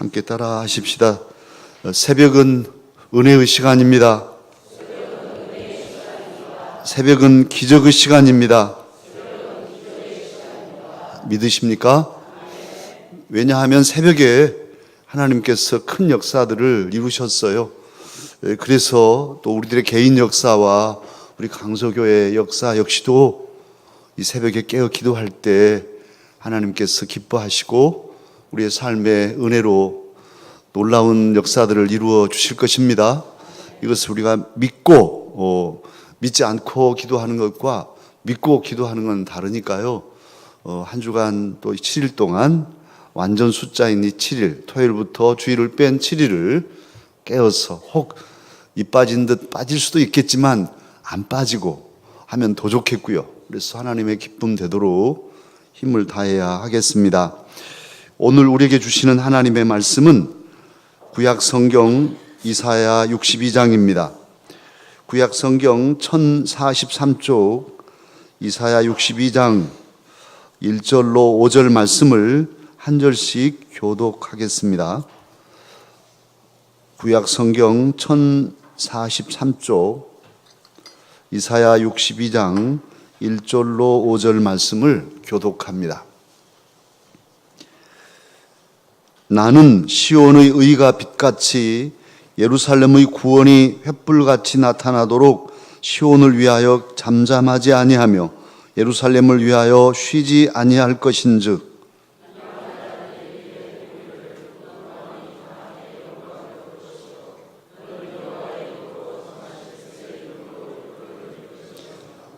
함께 따라 하십시다. 새벽은 은혜의 시간입니다. 새벽은 기적의 시간입니다. 믿으십니까? 왜냐하면 새벽에 하나님께서 큰 역사들을 이루셨어요. 그래서 또 우리들의 개인 역사와 우리 강서교회 역사 역시도 이 새벽에 깨어 기도할 때 하나님께서 기뻐하시고 우리의 삶의 은혜로 놀라운 역사들을 이루어 주실 것입니다. 이것을 우리가 믿고 믿지 않고 기도하는 것과 믿고 기도하는 건 다르니까요. 한 주간 또 7일 동안 완전 숫자인 이 7일, 토요일부터 주일을 뺀 7일을 깨어서 혹 이 빠진 듯 빠질 수도 있겠지만 안 빠지고 하면 더 좋겠고요. 그래서 하나님의 기쁨 되도록 힘을 다해야 하겠습니다. 오늘 우리에게 주시는 하나님의 말씀은 구약 성경 이사야 62장입니다. 구약 성경 1043쪽 이사야 62장 1절로 5절 말씀을 한 절씩 교독하겠습로 구약 성경 1043쪽 이사야 62장 1절로 5절 말씀을 교독합니다. 나는 시온의 의가 빛같이 예루살렘의 구원이 횃불같이 나타나도록 시온을 위하여 잠잠하지 아니하며 예루살렘을 위하여 쉬지 아니할 것인즉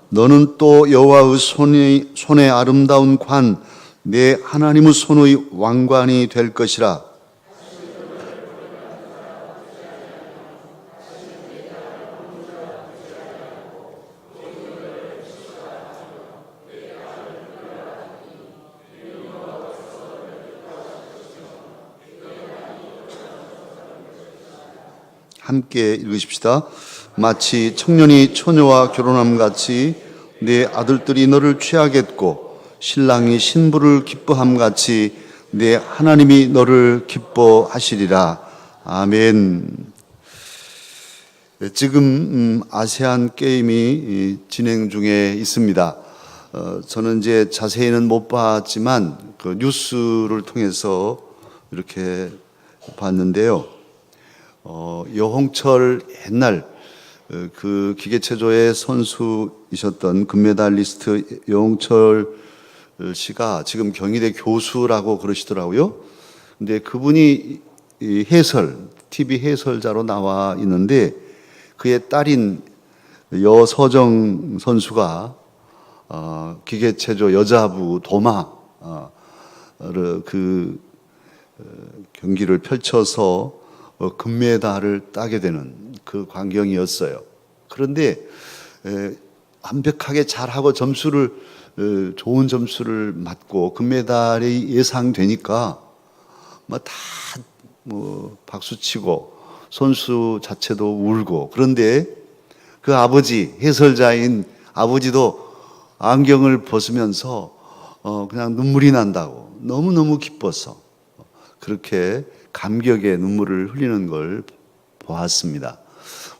너는 또 여호와의 손의 아름다운 관 내 하나님의 손의 왕관이 될 것이라. 함께 읽으십시다. 마치 청년이 처녀와 결혼함 같이 내 아들들이 너를 취하겠고 신랑이 신부를 기뻐함 같이 내 하나님이 너를 기뻐하시리라. 아멘. 지금 아세안 게임이 진행 중에 있습니다. 저는 이제 자세히는 못 봤지만 그 뉴스를 통해서 이렇게 봤는데요. 여홍철 옛날 그 기계체조의 선수이셨던 금메달리스트 여홍철 씨가 지금 경희대 교수라고 그러시더라고요. 근데 그분이 TV 해설자로 나와 있는데 그의 딸인 여서정 선수가 기계체조 여자부 도마 그 경기를 펼쳐서 금메달을 따게 되는 그 광경이었어요. 그런데 완벽하게 잘하고 좋은 점수를 맞고 금메달이 예상되니까 박수치고 선수 자체도 울고, 그런데 그 아버지, 해설자인 아버지도 안경을 벗으면서 그냥 눈물이 난다고, 너무너무 기뻐서 그렇게 감격의 눈물을 흘리는 걸 보았습니다.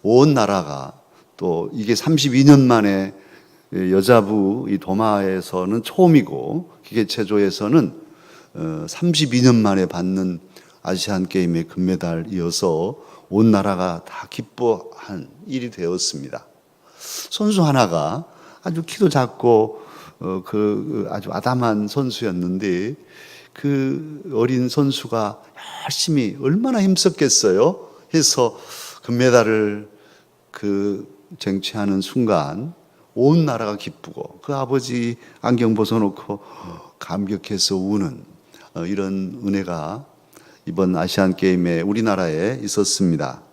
온 나라가, 또 이게 32년 만에 여자부 이 도마에서는 처음이고 기계체조에서는 32년 만에 받는 아시안 게임의 금메달이어서 온 나라가 다 기뻐한 일이 되었습니다. 선수 하나가 아주 키도 작고 아주 아담한 선수였는데 그 어린 선수가 열심히 얼마나 힘썼겠어요. 해서 금메달을 쟁취하는 순간 온 나라가 기쁘고 그 아버지 안경 벗어놓고 감격해서 우는 이런 은혜가 이번 아시안 게임에 우리나라에 있었습니다.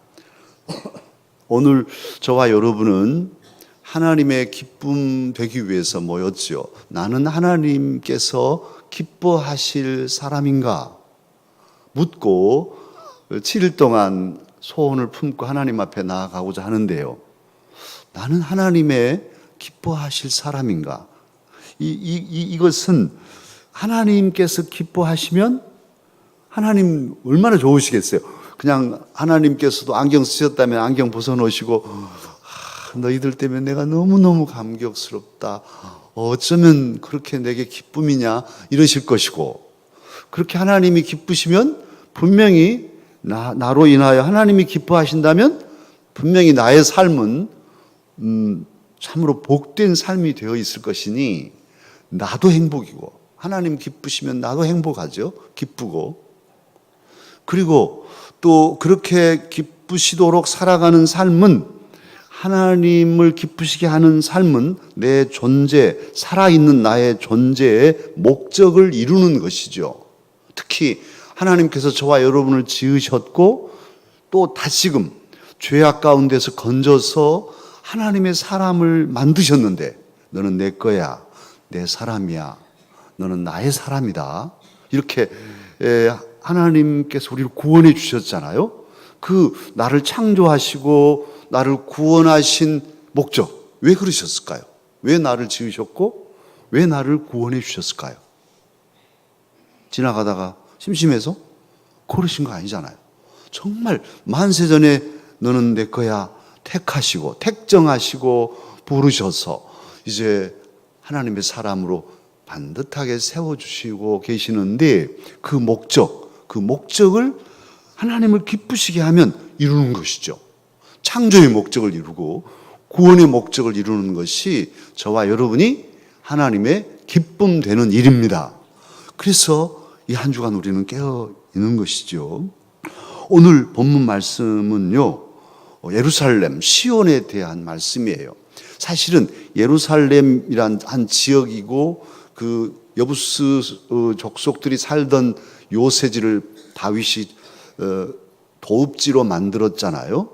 오늘 저와 여러분은 하나님의 기쁨 되기 위해서 모였지요. 나는 하나님께서 기뻐하실 사람인가 묻고 7일 동안 소원을 품고 하나님 앞에 나아가고자 하는데요. 나는 하나님의 기뻐하실 사람인가? 이것은 하나님께서 기뻐하시면 하나님 얼마나 좋으시겠어요. 그냥 하나님께서도 안경 쓰셨다면 안경 벗어놓으시고 너희들 때문에 내가 너무너무 감격스럽다. 어쩌면 그렇게 내게 기쁨이냐 이러실 것이고, 그렇게 하나님이 기쁘시면 분명히 나로 인하여 하나님이 기뻐하신다면 분명히 나의 삶은 참으로 복된 삶이 되어 있을 것이니 나도 행복이고, 하나님 기쁘시면 나도 행복하죠. 기쁘고. 그리고 또 그렇게 기쁘시도록 살아가는 삶은, 하나님을 기쁘시게 하는 삶은 내 존재, 살아있는 나의 존재의 목적을 이루는 것이죠. 특히 하나님께서 저와 여러분을 지으셨고 또 다시금 죄악 가운데서 건져서 하나님의 사람을 만드셨는데, 너는 내 거야, 내 사람이야, 너는 나의 사람이다, 이렇게 하나님께서 우리를 구원해 주셨잖아요. 그 나를 창조하시고 나를 구원하신 목적, 왜 그러셨을까요? 왜 나를 지으셨고 왜 나를 구원해 주셨을까요? 지나가다가 심심해서 그러신 거 아니잖아요. 정말 만세전에 너는 내 거야 택하시고 택정하시고 부르셔서 이제 하나님의 사람으로 반듯하게 세워주시고 계시는데, 그 목적을 하나님을 기쁘시게 하면 이루는 것이죠. 창조의 목적을 이루고 구원의 목적을 이루는 것이 저와 여러분이 하나님의 기쁨 되는 일입니다. 그래서 이 한 주간 우리는 깨어 있는 것이죠. 오늘 본문 말씀은요, 예루살렘, 시온에 대한 말씀이에요. 사실은 예루살렘이란 한 지역이고 그 여부스 족속들이 살던 요새지를 다윗이 도읍지로 만들었잖아요.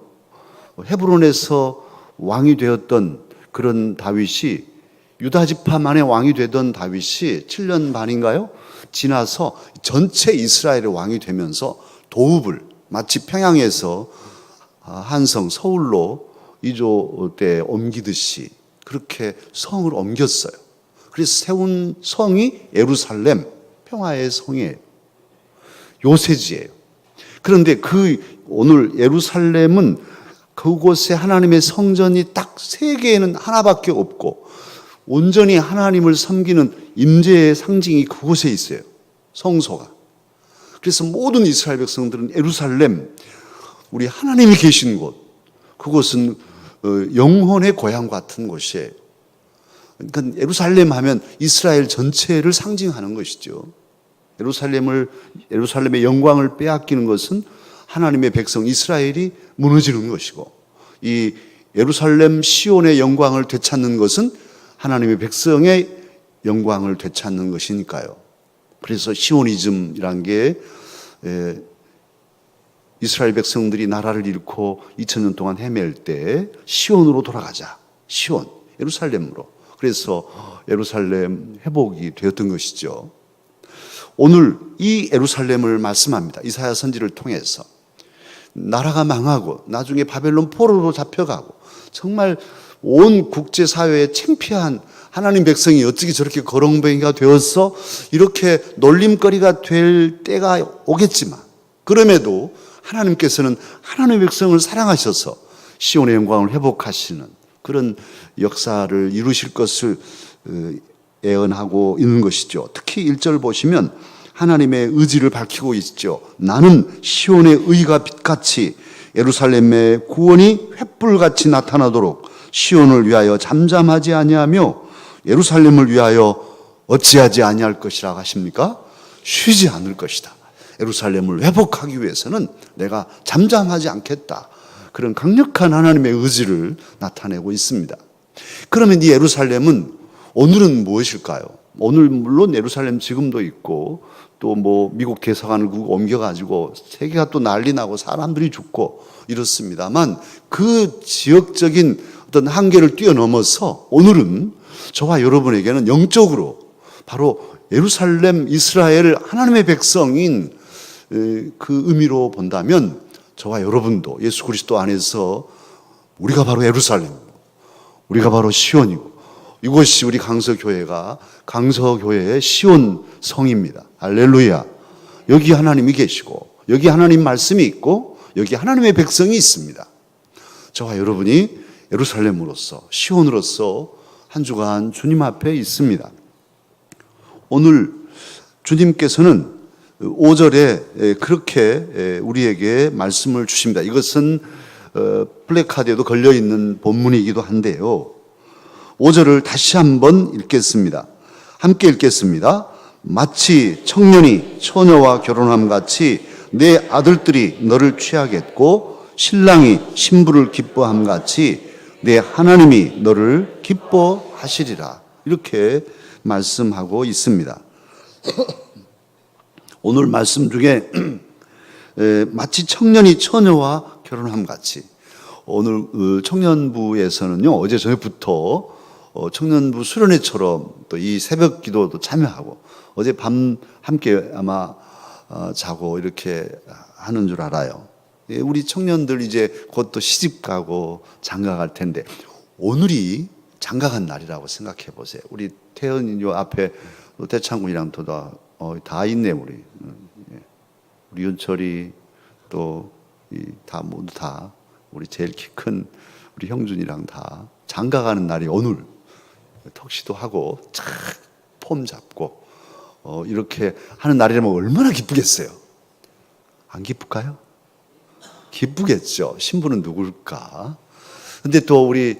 헤브론에서 왕이 되었던 그런 다윗이, 유다 지파만의 왕이 되던 다윗이 7년 반인가요? 지나서 전체 이스라엘의 왕이 되면서 도읍을 마치 평양에서 한성 서울로 2조 때 옮기듯이 그렇게 성을 옮겼어요. 그래서 세운 성이 예루살렘, 평화의 성이에요. 요새지예요. 그런데 오늘 예루살렘은 그곳에 하나님의 성전이 딱 세 개에는 하나밖에 없고 온전히 하나님을 섬기는 임재의 상징이 그곳에 있어요. 성소가. 그래서 모든 이스라엘 백성들은 예루살렘, 우리 하나님이 계신 곳, 그곳은 영혼의 고향 같은 곳이에요. 그러니까 예루살렘 하면 이스라엘 전체를 상징하는 것이죠. 예루살렘의 영광을 빼앗기는 것은 하나님의 백성 이스라엘이 무너지는 것이고, 이 예루살렘 시온의 영광을 되찾는 것은 하나님의 백성의 영광을 되찾는 것이니까요. 그래서 시오니즘이란 게 이스라엘 백성들이 나라를 잃고 2000년 동안 헤맬 때 시온으로 돌아가자. 시온, 예루살렘으로. 그래서 예루살렘 회복이 되었던 것이죠. 오늘 이 예루살렘을 말씀합니다. 이사야 선지를 통해서. 나라가 망하고 나중에 바벨론 포로로 잡혀가고 정말 온 국제사회에 창피한 하나님 백성이 어떻게 저렇게 거렁뱅이가 되어서 이렇게 놀림거리가 될 때가 오겠지만, 그럼에도 하나님께서는 하나님의 백성을 사랑하셔서 시온의 영광을 회복하시는 그런 역사를 이루실 것을 예언하고 있는 것이죠. 특히 1절 보시면 하나님의 의지를 밝히고 있죠. 나는 시온의 의가 빛같이 예루살렘의 구원이 횃불같이 나타나도록 시온을 위하여 잠잠하지 아니하며 예루살렘을 위하여 어찌하지 아니할 것이라 하십니까? 쉬지 않을 것이다. 예루살렘을 회복하기 위해서는 내가 잠잠하지 않겠다. 그런 강력한 하나님의 의지를 나타내고 있습니다. 그러면 이 예루살렘은 오늘은 무엇일까요? 오늘 물론 예루살렘 지금도 있고 또 미국 대사관을 옮겨가지고 세계가 또 난리 나고 사람들이 죽고 이렇습니다만, 그 지역적인 어떤 한계를 뛰어넘어서 오늘은 저와 여러분에게는 영적으로 바로 예루살렘, 이스라엘, 하나님의 백성인 그 의미로 본다면 저와 여러분도 예수 그리스도 안에서 우리가 바로 예루살렘, 우리가 바로 시온이고, 이곳이 우리 강서교회의 시온 성입니다. 할렐루야. 여기 하나님이 계시고 여기 하나님 말씀이 있고 여기 하나님의 백성이 있습니다. 저와 여러분이 예루살렘으로서 시온으로서 한 주간 주님 앞에 있습니다. 오늘 주님께서는 5절에 그렇게 우리에게 말씀을 주십니다. 이것은 플래카드에도 걸려있는 본문이기도 한데요. 5절을 다시 한번 읽겠습니다. 함께 읽겠습니다. 마치 청년이 처녀와 결혼함 같이 내 아들들이 너를 취하겠고 신랑이 신부를 기뻐함 같이 내 하나님이 너를 기뻐하시리라. 이렇게 말씀하고 있습니다. 오늘 말씀 중에 마치 청년이 처녀와 결혼함 같이, 오늘 청년부에서는요, 어제 저녁부터 청년부 수련회처럼 또 이 새벽 기도도 참여하고 어제 밤 함께 아마 자고 이렇게 하는 줄 알아요. 우리 청년들 이제 곧 또 시집 가고 장가 갈 텐데 오늘이 장가 간 날이라고 생각해 보세요. 우리 태연이 요 앞에 대창군이랑 다 있네, 우리 윤철이 또 다 모두 다 우리 제일 키 큰 우리 형준이랑 다 장가 가는 날이 오늘. 턱시도 하고 착 폼 잡고 이렇게 하는 날이라면 얼마나 기쁘겠어요. 안 기쁠까요? 기쁘겠죠. 신부는 누굴까? 근데 또 우리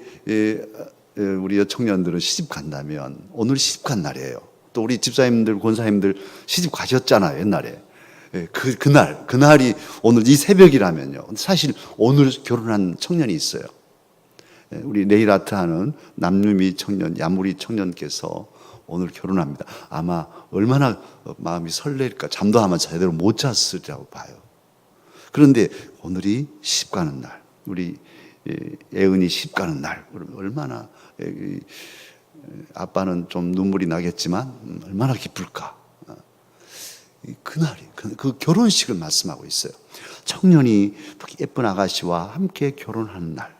청년들은 시집 간다면 오늘 시집 간 날이에요. 또 우리 집사님들, 권사님들 시집 가셨잖아요, 옛날에. 그날이 오늘 이 새벽이라면요. 사실 오늘 결혼한 청년이 있어요. 우리 네일 아트 하는 남유미 청년, 야무리 청년께서 오늘 결혼합니다. 아마 얼마나 마음이 설레일까. 잠도 아마 제대로 못 잤으리라고 봐요. 그런데 오늘이 시집 가는 날, 우리 애은이 시집 가는 날, 얼마나 아빠는 좀 눈물이 나겠지만 얼마나 기쁠까. 그날이 그 결혼식을 말씀하고 있어요. 청년이 예쁜 아가씨와 함께 결혼하는 날,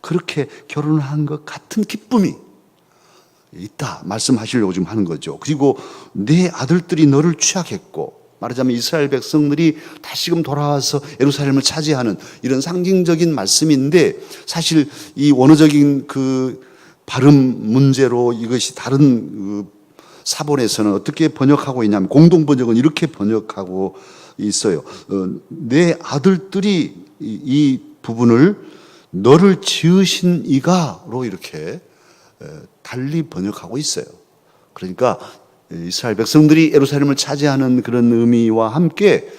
그렇게 결혼한 것 같은 기쁨이 있다 말씀하시려고 지금 하는 거죠. 그리고 내 아들들이 너를 취하겠고, 말하자면 이스라엘 백성들이 다시금 돌아와서 예루살렘을 차지하는 이런 상징적인 말씀인데, 사실 이 원어적인 그 발음 문제로 이것이 다른 사본에서는 어떻게 번역하고 있냐면, 공동 번역은 이렇게 번역하고 있어요. 내 아들들이 이 부분을 너를 지으신 이가로 이렇게 달리 번역하고 있어요. 그러니까 이스라엘 백성들이 예루살렘을 차지하는 그런 의미와 함께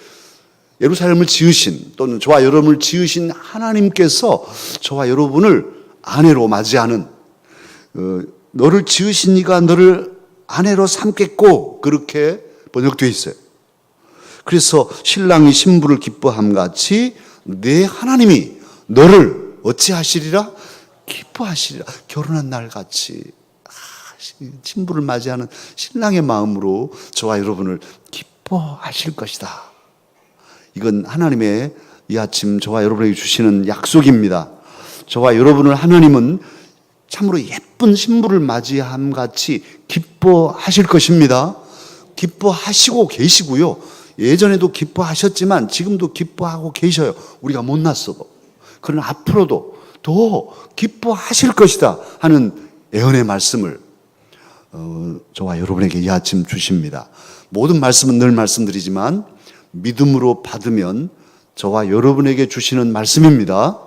예루살렘을 지으신, 또는 저와 여러분을 지으신 하나님께서 저와 여러분을 아내로 맞이하는, 너를 지으신 이가 너를 아내로 삼겠고, 그렇게 번역되어 있어요. 그래서 신랑이 신부를 기뻐함 같이 내 하나님이 너를 어찌하시리라? 기뻐하시리라. 결혼한 날 같이 신부를 맞이하는 신랑의 마음으로 저와 여러분을 기뻐하실 것이다. 이건 하나님의 이 아침 저와 여러분에게 주시는 약속입니다. 저와 여러분을 하나님은 참으로 예쁜 신부를 맞이함 같이 기뻐하실 것입니다. 기뻐하시고 계시고요. 예전에도 기뻐하셨지만 지금도 기뻐하고 계셔요. 우리가 못났어도. 그러나 앞으로도 더 기뻐하실 것이다 하는 예언의 말씀을 저와 여러분에게 이 아침 주십니다. 모든 말씀은 늘 말씀드리지만 믿음으로 받으면 저와 여러분에게 주시는 말씀입니다.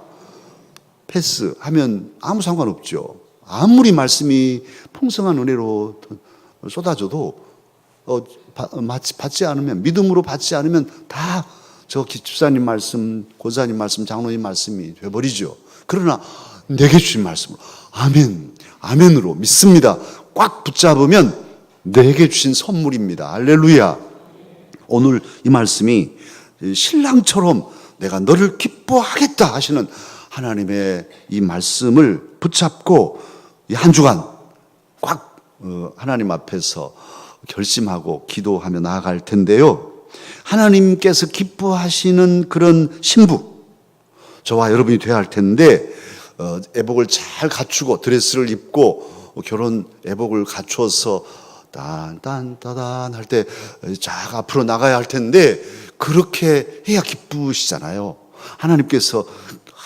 패스하면 아무 상관없죠. 아무리 말씀이 풍성한 은혜로 쏟아져도 받지 않으면, 믿음으로 받지 않으면 다 저 집사님 말씀, 고사님 말씀, 장로님 말씀이 돼버리죠. 그러나 내게 주신 말씀으로 아멘, 아멘으로 믿습니다. 꽉 붙잡으면 내게 주신 선물입니다. 할렐루야. 오늘 이 말씀이 신랑처럼 내가 너를 기뻐하겠다 하시는 하나님의 이 말씀을 붙잡고 이 한 주간 꽉 하나님 앞에서 결심하고 기도하며 나아갈 텐데요. 하나님께서 기뻐하시는 그런 신부, 저와 여러분이 되어야 할 텐데, 애복을 잘 갖추고 드레스를 입고 결혼 애복을 갖추어서 딴딴따단 할 때 쫙 앞으로 나가야 할 텐데 그렇게 해야 기쁘시잖아요. 하나님께서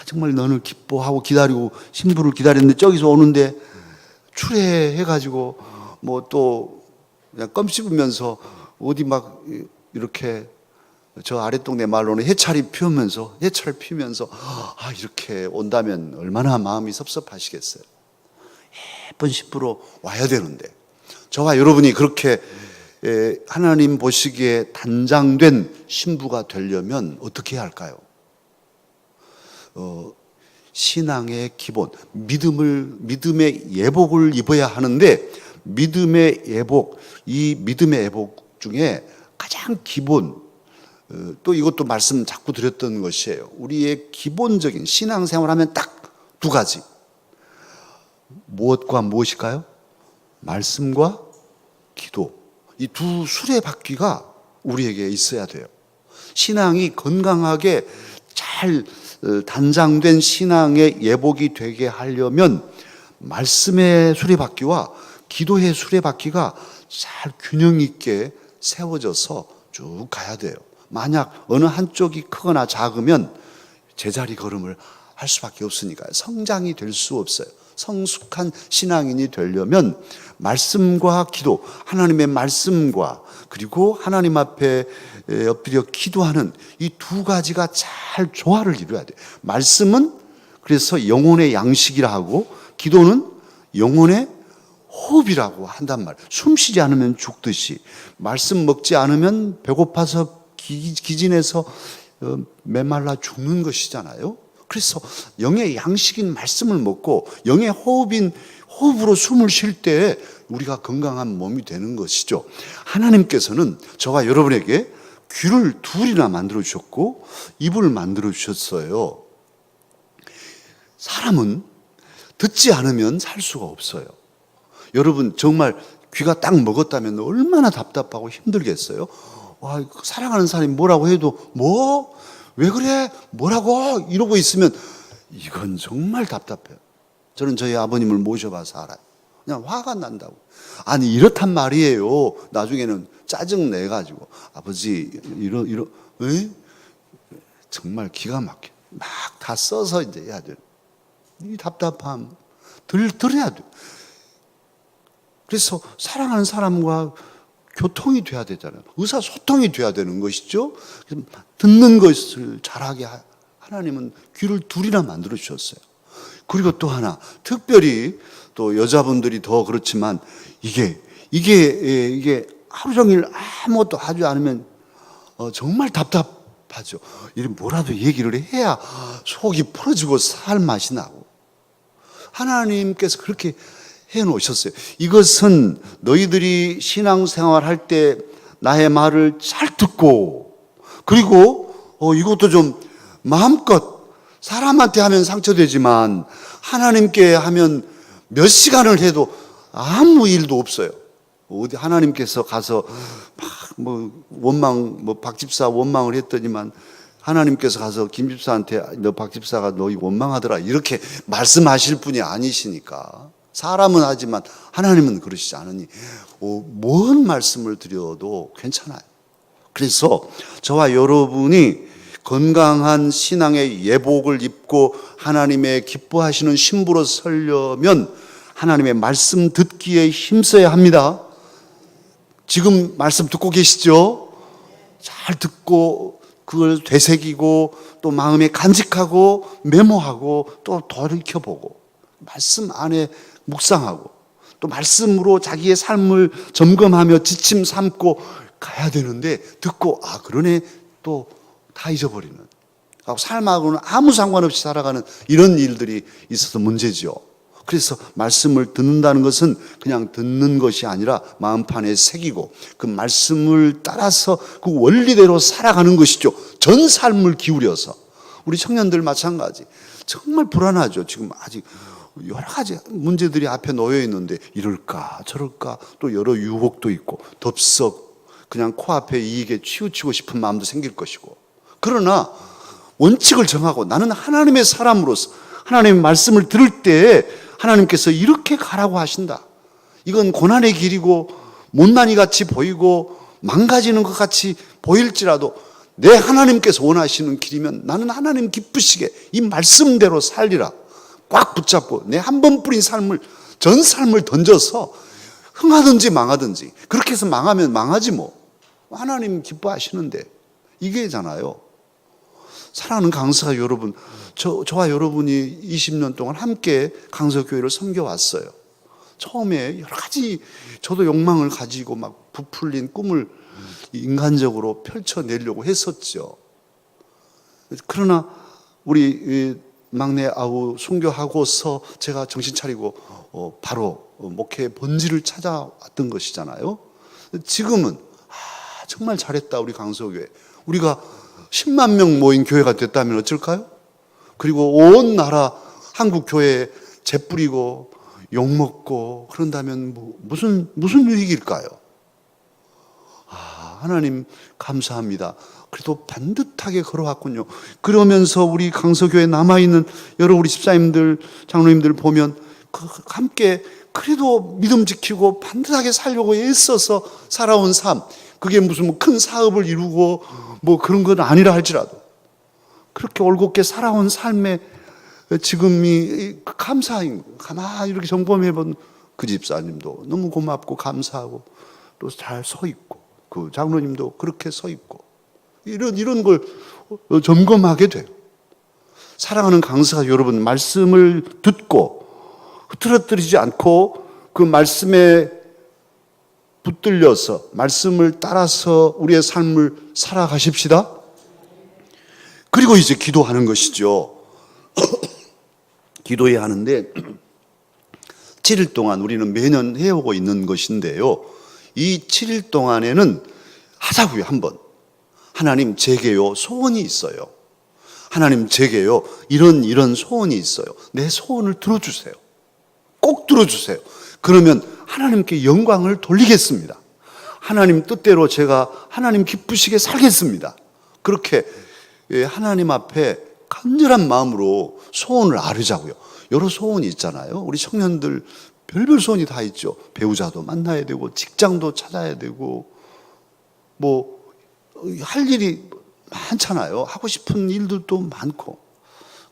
정말 너를 기뻐하고 기다리고 신부를 기다렸는데 저기서 오는데 출애해가지고 뭐 또 그냥 껌 씹으면서 어디 막 이렇게 저 아랫동네 말로는 해차를 피우면서 이렇게 온다면 얼마나 마음이 섭섭하시겠어요. 예쁜 신부로 와야 되는데 저와 여러분이 그렇게 하나님 보시기에 단장된 신부가 되려면 어떻게 해야 할까요? 신앙의 기본, 믿음의 예복을 입어야 하는데 믿음의 예복, 이 믿음의 예복 중에 가장 기본, 또 이것도 말씀 자꾸 드렸던 것이에요. 우리의 기본적인 신앙생활하면 딱 두 가지. 무엇과 무엇일까요? 말씀과 기도. 이 두 수레바퀴가 우리에게 있어야 돼요. 신앙이 건강하게 잘 단장된 신앙의 예복이 되게 하려면 말씀의 수레바퀴와 기도의 수레바퀴가 잘 균형 있게 세워져서 쭉 가야 돼요. 만약 어느 한쪽이 크거나 작으면 제자리 걸음을 할 수밖에 없으니까요. 성장이 될 수 없어요. 성숙한 신앙인이 되려면 말씀과 기도, 하나님의 말씀과 그리고 하나님 앞에 엎드려 기도하는 이 두 가지가 잘 조화를 이루어야 돼요. 말씀은 그래서 영혼의 양식이라 하고 기도는 영혼의 호흡이라고 한단 말이에요. 숨 쉬지 않으면 죽듯이 말씀 먹지 않으면 배고파서 기진해서 메말라 죽는 것이잖아요. 그래서 영의 양식인 말씀을 먹고 영의 호흡으로 숨을 쉴 때 우리가 건강한 몸이 되는 것이죠. 하나님께서는 저와 여러분에게 귀를 둘이나 만들어 주셨고 입을 만들어 주셨어요. 사람은 듣지 않으면 살 수가 없어요. 여러분 정말 귀가 딱 먹었다면 얼마나 답답하고 힘들겠어요? 와, 사랑하는 사람이 뭐라고 해도 왜 그래? 뭐라고? 이러고 있으면 이건 정말 답답해요. 저는 저희 아버님을 모셔봐서 알아요. 그냥 화가 난다고. 아니 이렇단 말이에요. 나중에는 짜증 내가지고 아버지 정말 기가 막혀. 막 다 써서 이제 해야 돼요. 이 답답함 들어야 돼요. 그래서 사랑하는 사람과 교통이 돼야 되잖아요. 의사소통이 돼야 되는 것이죠. 듣는 것을 잘하게 하나님은 귀를 둘이나 만들어 주셨어요. 그리고 또 하나, 특별히 또 여자분들이 더 그렇지만 이게 하루 종일 아무것도 하지 않으면 정말 답답하죠. 뭐라도 얘기를 해야 속이 풀어지고 살 맛이 나고. 하나님께서 그렇게 해 놓으셨어요. 이것은 너희들이 신앙생활 할 때 나의 말을 잘 듣고 그리고 이것도 좀 마음껏 사람한테 하면 상처되지만 하나님께 하면 몇 시간을 해도 아무 일도 없어요. 어디 하나님께서 가서 박 집사 원망을 했더니만 하나님께서 가서 김 집사한테 너 박 집사가 너 원망하더라 이렇게 말씀하실 분이 아니시니까. 사람은 하지만 하나님은 그러시지 않으니 뭔 말씀을 드려도 괜찮아요. 그래서 저와 여러분이 건강한 신앙의 예복을 입고 하나님의 기뻐하시는 신부로 서려면 하나님의 말씀 듣기에 힘써야 합니다. 지금 말씀 듣고 계시죠? 잘 듣고 그걸 되새기고 또 마음에 간직하고 메모하고 또 돌이켜보고 말씀 안에 묵상하고 또 말씀으로 자기의 삶을 점검하며 지침 삼고 가야 되는데 듣고 그러네 또 다 잊어버리는 삶하고는 아무 상관없이 살아가는 이런 일들이 있어서 문제죠. 그래서 말씀을 듣는다는 것은 그냥 듣는 것이 아니라 마음판에 새기고 그 말씀을 따라서 그 원리대로 살아가는 것이죠. 전 삶을 기울여서. 우리 청년들 마찬가지. 정말 불안하죠. 지금 아직 여러 가지 문제들이 앞에 놓여 있는데 이럴까 저럴까 또 여러 유혹도 있고 덥석 그냥 코앞에 이익에 치우치고 싶은 마음도 생길 것이고. 그러나 원칙을 정하고 나는 하나님의 사람으로서 하나님의 말씀을 들을 때 하나님께서 이렇게 가라고 하신다. 이건 고난의 길이고 못난이 같이 보이고 망가지는 것 같이 보일지라도 내 하나님께서 원하시는 길이면 나는 하나님 기쁘시게 이 말씀대로 살리라. 꽉 붙잡고 내 한 번 뿌린 삶을, 전 삶을 던져서 흥하든지 망하든지, 그렇게 해서 망하면 망하지 뭐. 하나님 기뻐하시는데 이게잖아요. 사랑하는 강사 여러분, 저와 여러분이 20년 동안 함께 강서교회를 섬겨왔어요. 처음에 여러 가지 저도 욕망을 가지고 막 부풀린 꿈을 인간적으로 펼쳐내려고 했었죠. 그러나 우리 막내 아우 순교하고서 제가 정신 차리고 바로 목회 본질을 찾아왔던 것이잖아요. 지금은 정말 잘했다 우리 강서교회. 우리가 10만 명 모인 교회가 됐다면 어쩔까요? 그리고 온 나라 한국 교회에 재뿌리고 욕먹고 그런다면 무슨 유익일까요? 하나님 감사합니다. 그래도 반듯하게 걸어왔군요. 그러면서 우리 강서교회에 남아있는 여러 우리 집사님들, 장로님들 보면 함께 그래도 믿음 지키고 반듯하게 살려고 애써서 살아온 삶, 그게 무슨 큰 사업을 이루고 그런 건 아니라 할지라도 그렇게 올곧게 살아온 삶에 지금이 감사인, 가만히 이렇게 점검해본 그 집사님도 너무 고맙고 감사하고 또 잘 서 있고, 그 장로님도 그렇게 서 있고, 이런 걸 점검하게 돼요. 사랑하는 강사가 여러분, 말씀을 듣고 흐트러뜨리지 않고 그 말씀에 붙들려서 말씀을 따라서 우리의 삶을 살아가십시다. 그리고 이제 기도하는 것이죠. 기도해야 하는데 7일 동안 우리는 매년 해오고 있는 것인데요. 이 7일 동안에는 하자고요. 한번 하나님 제게요 소원이 있어요. 하나님 제게요 이런 소원이 있어요. 내 소원을 들어주세요. 꼭 들어주세요. 그러면 하나님께 영광을 돌리겠습니다. 하나님 뜻대로 제가 하나님 기쁘시게 살겠습니다. 그렇게 하나님 앞에 간절한 마음으로 소원을 아뢰자고요. 여러 소원이 있잖아요. 우리 청년들 별별 소원이 다 있죠. 배우자도 만나야 되고 직장도 찾아야 되고 할 일이 많잖아요. 하고 싶은 일들도 많고.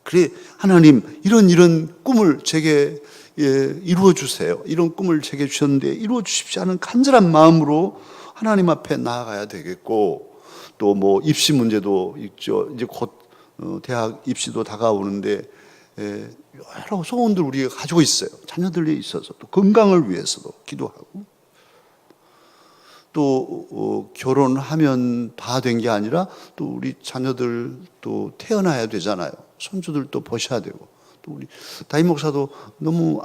그래 하나님 이런 꿈을 제게 이루어 주세요. 이런 꿈을 제게 주셨는데 이루어 주십시오 하는 간절한 마음으로 하나님 앞에 나아가야 되겠고, 또 입시 문제도 있죠. 이제 곧 대학 입시도 다가오는데 여러 소원들 우리가 가지고 있어요. 자녀들에 있어서 또 건강을 위해서도 기도하고, 또 결혼하면 다 된 게 아니라 또 우리 자녀들 또 태어나야 되잖아요. 손주들도 보셔야 되고, 또 우리 다임 목사도 너무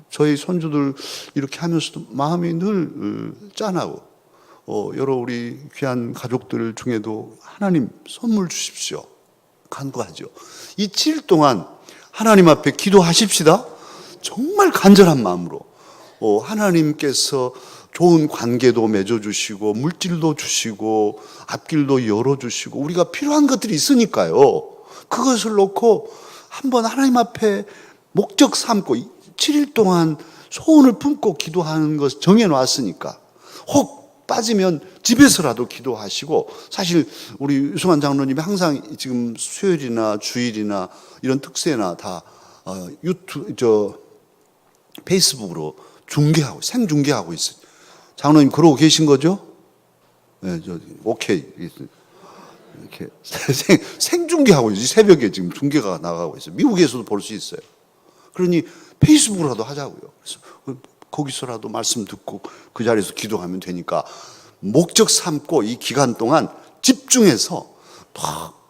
저희 손주들 이렇게 하면서도 마음이 늘 짠하고, 여러 우리 귀한 가족들 중에도 하나님 선물 주십시오. 간구하죠. 이 7일 동안 하나님 앞에 기도하십시다. 정말 간절한 마음으로 하나님께서 좋은 관계도 맺어주시고 물질도 주시고 앞길도 열어주시고 우리가 필요한 것들이 있으니까요. 그것을 놓고 한번 하나님 앞에 목적 삼고 7일 동안 소원을 품고 기도하는 것 정해놨으니까, 혹 빠지면 집에서라도 기도하시고, 사실 우리 유승환 장로님이 항상 지금 수요일이나 주일이나 이런 특세나 다 페이스북으로 생중계하고 있어요. 장로님 그러고 계신 거죠? 네, 오케이. 이렇게 생중계하고 있어요. 새벽에 지금 중계가 나가고 있어요. 미국에서도 볼 수 있어요. 그러니 페이스북으로라도 하자고요. 그래서 거기서라도 말씀 듣고 그 자리에서 기도하면 되니까 목적 삼고 이 기간 동안 집중해서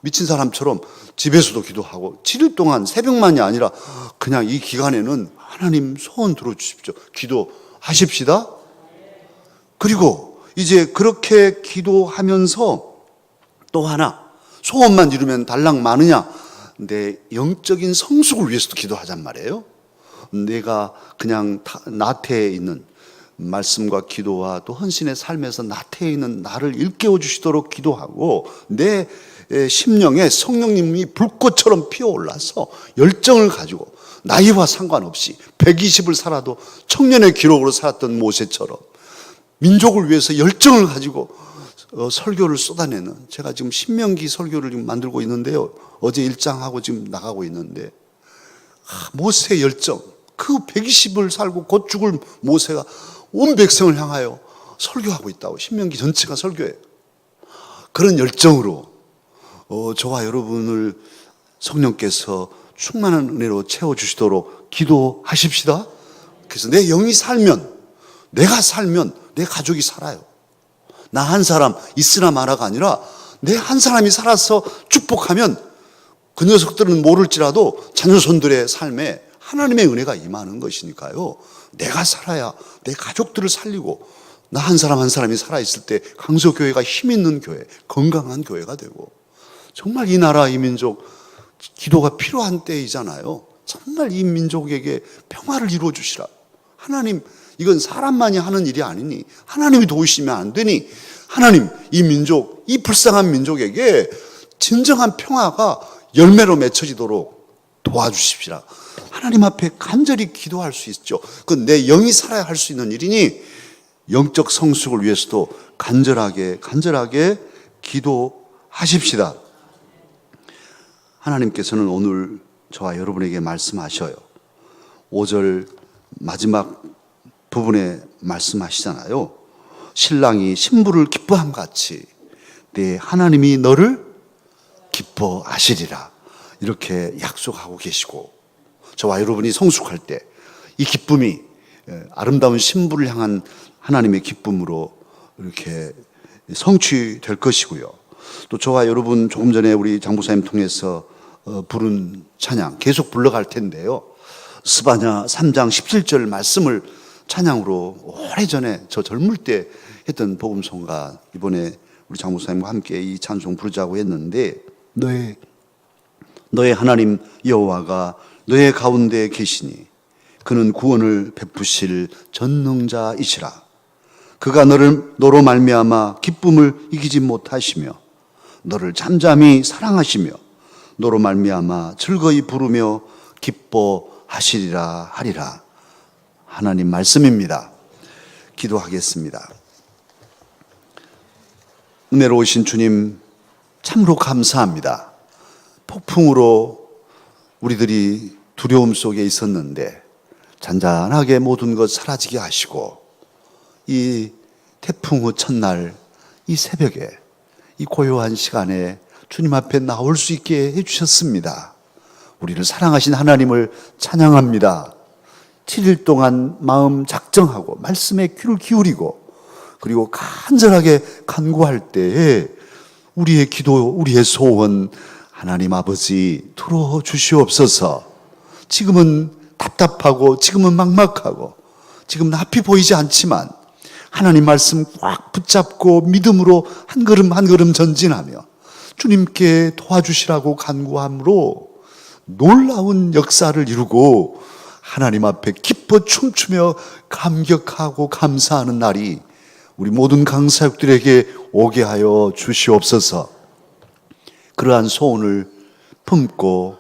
미친 사람처럼 집에서도 기도하고 7일 동안 새벽만이 아니라 그냥 이 기간에는 하나님 소원 들어주십시오. 기도하십시다. 그리고 이제 그렇게 기도하면서 또 하나, 소원만 이루면 달랑 많으냐? 내 영적인 성숙을 위해서도 기도하잔 말이에요. 내가 그냥 나태해 있는 말씀과 기도와 또 헌신의 삶에서 나태해 있는 나를 일깨워 주시도록 기도하고, 내 심령에 성령님이 불꽃처럼 피어올라서 열정을 가지고 나이와 상관없이 120을 살아도 청년의 기록으로 살았던 모세처럼 민족을 위해서 열정을 가지고 설교를 쏟아내는, 제가 지금 신명기 설교를 지금 만들고 있는데요. 어제 1장하고 지금 나가고 있는데, 모세의 열정, 그 120을 살고 곧 죽을 모세가 온 백성을 향하여 설교하고 있다고. 신명기 전체가 설교예요. 그런 열정으로 저와 여러분을 성령께서 충만한 은혜로 채워주시도록 기도하십시다. 그래서 내 영이 살면, 내가 살면 내 가족이 살아요. 나 한 사람 있으나 마나가 아니라 내 한 사람이 살아서 축복하면 그 녀석들은 모를지라도 자녀손들의 삶에 하나님의 은혜가 임하는 것이니까요. 내가 살아야 내 가족들을 살리고, 나 한 사람 한 사람이 살아있을 때 강서교회가 힘있는 교회, 건강한 교회가 되고, 정말 이 나라 이 민족 기도가 필요한 때이잖아요. 정말 이 민족에게 평화를 이루어 주시라. 하나님, 이건 사람만이 하는 일이 아니니 하나님이 도우시면 안 되니, 하나님 이 민족, 이 불쌍한 민족에게 진정한 평화가 열매로 맺혀지도록 도와주십시라. 하나님 앞에 간절히 기도할 수 있죠. 그건 내 영이 살아야 할 수 있는 일이니 영적 성숙을 위해서도 간절하게 기도하십시다. 하나님께서는 오늘 저와 여러분에게 말씀하셔요. 5절 마지막 부분에 말씀하시잖아요. 신랑이 신부를 기뻐함 같이 내 하나님이 너를 기뻐하시리라, 이렇게 약속하고 계시고, 저와 여러분이 성숙할 때 이 기쁨이 아름다운 신부를 향한 하나님의 기쁨으로 이렇게 성취될 것이고요. 또 저와 여러분 조금 전에 우리 장부사님 통해서 부른 찬양 계속 불러갈 텐데요. 스바냐 3장 17절 말씀을 찬양으로 오래전에 저 젊을 때 했던 복음송가, 이번에 우리 장부사님과 함께 이 찬송 부르자고 했는데, 너의 하나님 여호와가 너의 가운데 계시니 그는 구원을 베푸실 전능자이시라. 그가 너로 말미암아 기쁨을 이기지 못하시며 너를 잠잠히 사랑하시며 너로 말미암아 즐거이 부르며 기뻐하시리라 하리라. 하나님 말씀입니다. 기도하겠습니다. 은혜로우신 주님, 참으로 감사합니다. 폭풍으로 우리들이 두려움 속에 있었는데 잔잔하게 모든 것 사라지게 하시고, 이 태풍 후 첫날 이 새벽에 이 고요한 시간에 주님 앞에 나올 수 있게 해주셨습니다. 우리를 사랑하신 하나님을 찬양합니다. 7일 동안 마음 작정하고 말씀에 귀를 기울이고, 그리고 간절하게 간구할 때에 우리의 기도, 우리의 소원 하나님 아버지 들어주시옵소서. 지금은 답답하고 지금은 막막하고 지금 앞이 보이지 않지만 하나님 말씀 꽉 붙잡고 믿음으로 한 걸음 한 걸음 전진하며 주님께 도와주시라고 간구함으로 놀라운 역사를 이루고 하나님 앞에 기뻐 춤추며 감격하고 감사하는 날이 우리 모든 강사역들에게 오게 하여 주시옵소서. 그러한 소원을 품고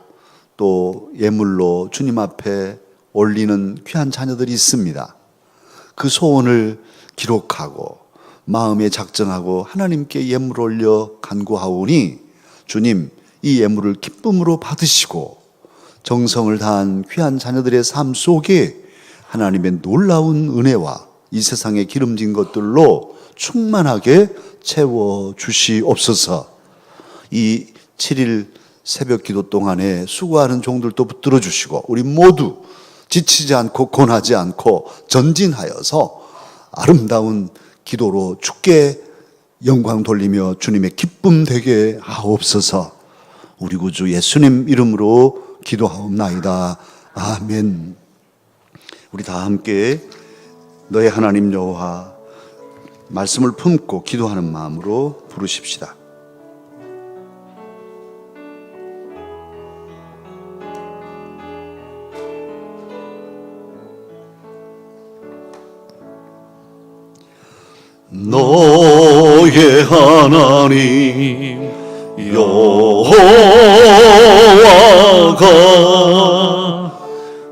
또 예물로 주님 앞에 올리는 귀한 자녀들이 있습니다. 그 소원을 기록하고 마음에 작정하고 하나님께 예물 올려 간구하오니 주님 이 예물을 기쁨으로 받으시고 정성을 다한 귀한 자녀들의 삶 속에 하나님의 놀라운 은혜와 이 세상에 기름진 것들로 충만하게 채워주시옵소서. 이 7일 새벽 기도 동안에 수고하는 종들도 붙들어 주시고 우리 모두 지치지 않고 고나지 않고 전진하여서 아름다운 기도로 주께 영광 돌리며 주님의 기쁨 되게 하옵소서. 우리 구주 예수님 이름으로 기도하옵나이다. 아멘. 우리 다 함께 너의 하나님 여호와 말씀을 품고 기도하는 마음으로 부르십시다. 너의 하나님 여호와가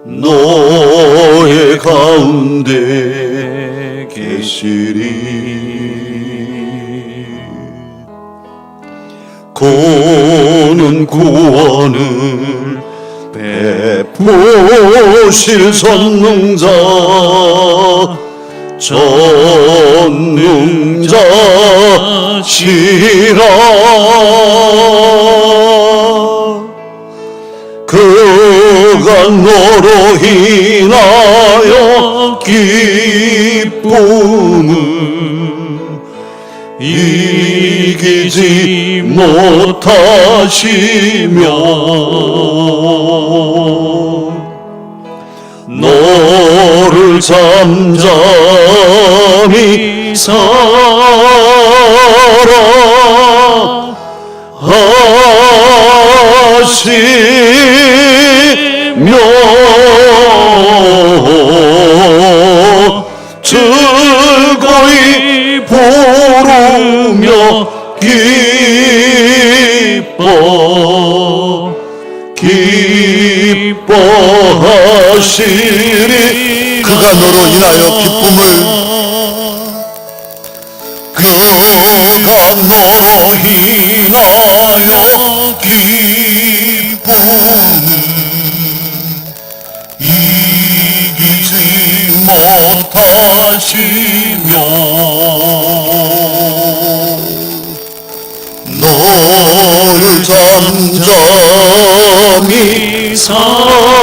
너의 가운데 그는 구원을 베푸실 전능자시라. 그가 너로 인하여 기쁨을 이기지 못하시며 너를 잠잠히 사랑하시며 즐거이 부르며 기뻐하시리. 그가 너로 인하여 기쁨을 이기지 못하시며 너를 잠잠히 사랑하시며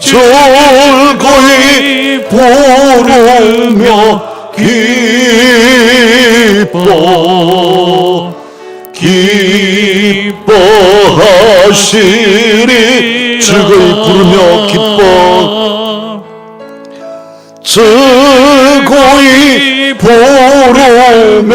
즐거이 부르며 기뻐하시리. 즐거이 부르며 즐거이 부르며